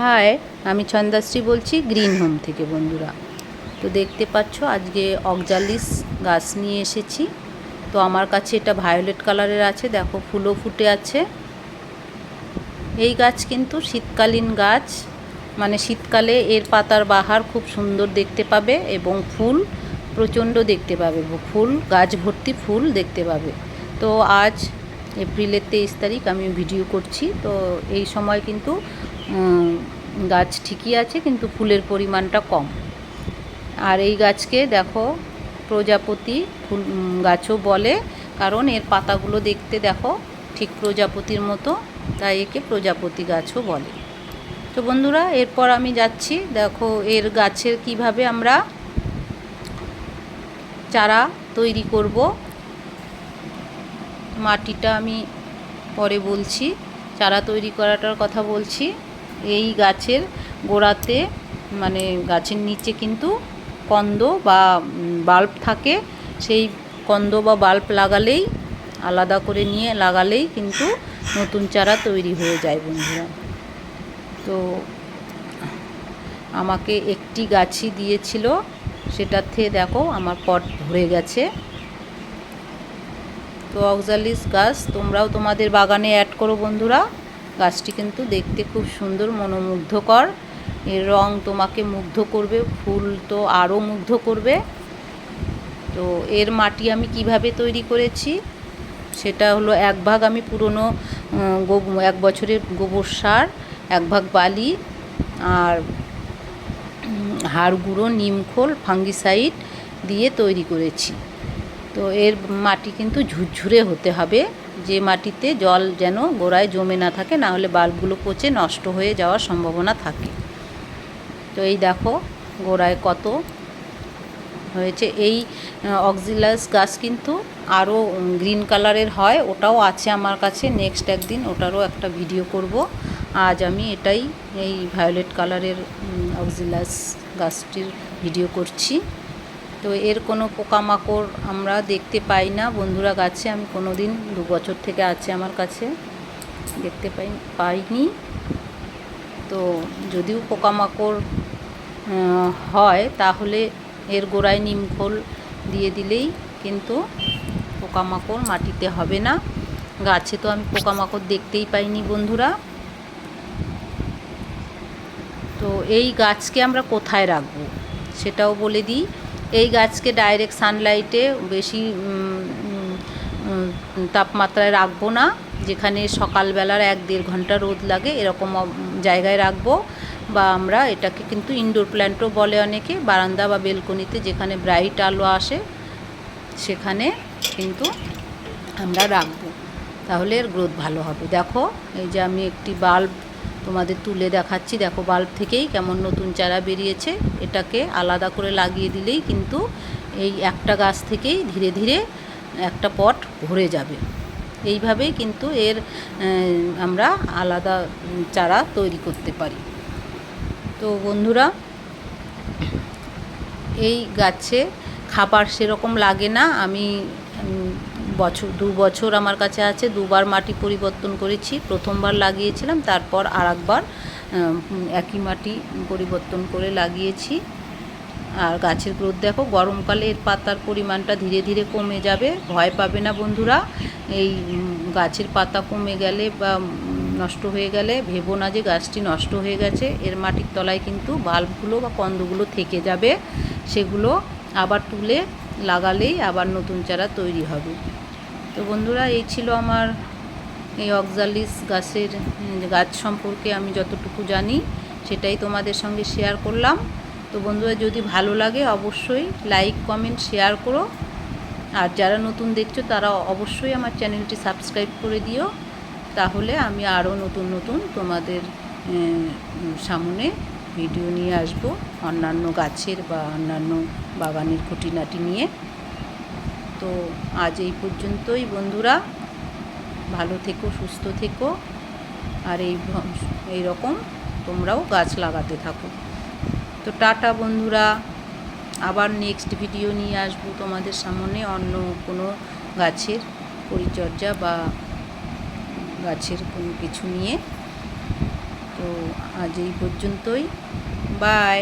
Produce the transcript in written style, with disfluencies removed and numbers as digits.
High, আমি ছন্দাশ্রী বলছি green home থেকে। বন্ধুরা, তো দেখতে পাচ্ছ আজকে অক্সালিস গাছ নিয়ে এসেছি। তো আমার কাছে এটা ভায়োলেট কালারের আছে, দেখো ফুলও ফুটে আছে। এই গাছ কিন্তু শীতকালীন গাছ, মানে শীতকালে এর পাতার বাহার খুব সুন্দর দেখতে পাবে এবং ফুল প্রচণ্ড দেখতে পাবে, ফুল গাছ ভর্তি ফুল দেখতে পাবে। তো আজ এপ্রিলের 23 তারিখ আমি ভিডিও করছি। তো এই সময় কিন্তু গাছ ঠিকই আছে, কিন্তু ফুলের পরিমাণটা কম। আর এই গাছকে দেখো প্রজাপতি ফুল গাছও বলে, কারণ এর পাতাগুলো দেখতে দেখো ঠিক প্রজাপতির মতো, তাই একে প্রজাপতি গাছও বলে। তো বন্ধুরা, এরপর আমি যাচ্ছি, দেখো এর গাছের কিভাবে আমরা চারা তৈরি করব। মাটিটা আমি পরে বলছি, চারা তৈরি করাটার কথা বলছি। এই গাছের গোড়াতে, মানে গাছের নিচে কিন্তু কন্দ বা বাল্ব থাকে। সেই কন্দ বা বাল্ব লাগালেই, আলাদা করে নিয়ে লাগালেই কিন্তু নতুন চারা তৈরি হয়ে যায় বন্ধুরা। তো আমাকে একটি গাছই দিয়েছিল, সেটার থেকে দেখো আমার পট ভরে গেছে। তো অক্সালিস গাছ তোমরাও তোমাদের বাগানে অ্যাড করো বন্ধুরা। গাছটি কিন্তু দেখতে খুব সুন্দর, মনোমুগ্ধকর। এর রং তোমাকে মুগ্ধ করবে, ফুল তো আরও মুগ্ধ করবে। তো এর মাটি আমি কিভাবে তৈরি করেছি সেটা হলো, 1 ভাগ আমি পুরনো 1 বছরের গোবর সার, 1 ভাগ বালি আর হাড় গুঁড়ো, নিমখোল, ফাঙ্গিসাইড দিয়ে তৈরি করেছি। তো এর মাটি কিন্তু ঝুরঝুরে হতে হবে, যে মাটিতে জল যেন গোড়ায় জমে না থাকে, না হলে বাল্বগুলো পচে নষ্ট হয়ে যাওয়ার সম্ভাবনা থাকে। তো এই দেখো গোড়ায় কত হয়েছে। এই অক্সালিস গাছ কিন্তু আরও গ্রিন কালারের হয়, ওটাও আছে আমার কাছে। নেক্সট একদিন ওটারও একটা ভিডিও করব। আজ আমি এটাই, এই ভায়োলেট কালারের অক্সালিস গাছটির ভিডিও করছি। তো এর কোনো পোকামাকড় আমরা দেখতে পাই না বন্ধুরা গাছে। আমি কোনো দিন 2 বছর থেকে আছে আমার কাছে, দেখতে পাইনি। তো যদিও পোকামাকড় হয়, তাহলে এর গোড়ায় নিমখোল দিয়ে দিলেই কিন্তু পোকামাকড় মাটিতে হবে না। গাছে তো আমি পোকামাকড় দেখতেই পাইনি বন্ধুরা। তো এই গাছকে আমরা কোথায় রাখবো সেটাও বলে দিই। এই গাছকে ডাইরেক্ট সানলাইটে, বেশি তাপমাত্রায় রাখবো না, যেখানে সকালবেলার 1-1.5 ঘন্টা রোদ লাগে এরকম জায়গায় রাখবো। বা আমরা এটাকে কিন্তু ইনডোর প্ল্যান্টও বলে অনেকে, বারান্দা বা বেলকনিতে যেখানে ব্রাইট আলো আসে সেখানে কিন্তু আমরা রাখবো, তাহলে এর গ্রোথ ভালো হবে। দেখো এই যে আমি একটি বাল্ব তোমাদের তুলে দেখাচ্ছি, দেখো বাল্ব থেকেই কেমন নতুন চারা বেরিয়েছে। এটাকে আলাদা করে লাগিয়ে দিলেই কিন্তু এই একটা গাছ থেকেই ধীরে ধীরে একটা পট ভরে যাবে। এইভাবেই কিন্তু এর আমরা আলাদা চারা তৈরি করতে পারি। তো বন্ধুরা, এই গাছে খাবার সেরকম লাগে না। আমি 2 বছর আমার কাছে আছে, 2বার মাটি পরিবর্তন করেছি। প্রথমবার লাগিয়েছিলাম, তারপর আরেকবার একই মাটি পরিবর্তন করে লাগিয়েছি। আর গাছের গ্রোথ দেখো, গরমকালে এর পাতার পরিমাণটা ধীরে ধীরে কমে যাবে, ভয় পাবে না বন্ধুরা। এই গাছের পাতা কমে গেলে বা নষ্ট হয়ে গেলে ভেবো না যে গাছটি নষ্ট হয়ে গেছে। এর মাটির তলায় কিন্তু বাল্বগুলো বা কন্দগুলো থেকে যাবে, সেগুলো আবার তুলে লাগালেই আবার নতুন চারা তৈরি হবে। তো বন্ধুরা, এই ছিল আমার এই অক্সালিস গাছ সম্পর্কে আমি যতটুকু জানি সেটাই তোমাদের সঙ্গে শেয়ার করলাম। তো বন্ধুরা, যদি ভালো লাগে অবশ্যই লাইক, কমেন্ট, শেয়ার করো। আর যারা নতুন দেখছো তারা অবশ্যই আমার চ্যানেলটি সাবস্ক্রাইব করে দিও, তাহলে আমি আরও নতুন নতুন তোমাদের সামনে ভিডিও নিয়ে আসব, অন্যান্য গাছের বা অন্যান্য বাগানের খুঁটিনাটি নিয়ে। তো আজ এই পর্যন্তই বন্ধুরা, ভালো থেকো, সুস্থ থেকো, আর এই রকম তোমরাও গাছ লাগাতে থাকো। তো টাটা বন্ধুরা, আবার নেক্সট ভিডিও নিয়ে আসবো তোমাদের সামনে অন্য কোনো গাছের পরিচর্যা বা গাছের কোনো কিছু নিয়ে। তো তো আজ এই পর্যন্তই, বাই।